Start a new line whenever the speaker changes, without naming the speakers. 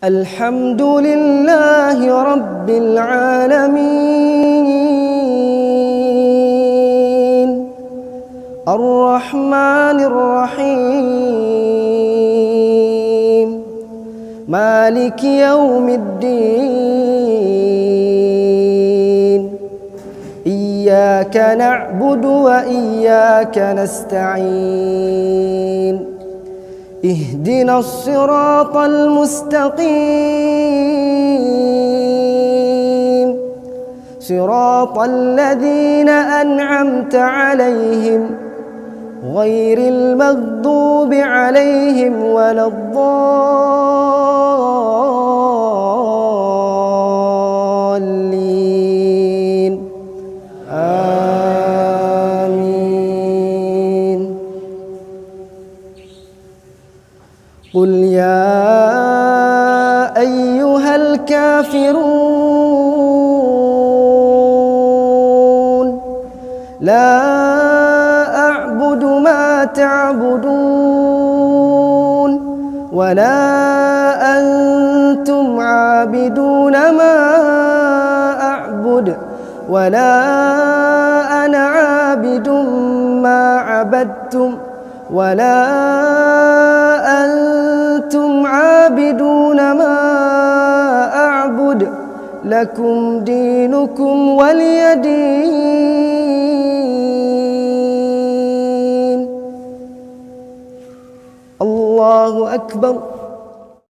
الحمد لله رب العالمين الرحمن الرحيم مالك يوم الدين إياك نعبد وإياك نستعين اهدنا الصراط المستقيم صراط الذين أنعمت عليهم غير المغضوب عليهم ولا الضالين آمين. قل يا أيها الكافرون لا أعبد ما تعبدون ولا أنتم عابدون ما أعبد ولا أنا عابد ما عبدتم ولا أنتم عابدون ما أعبد لكم دينكم ولي دين. الله أكبر.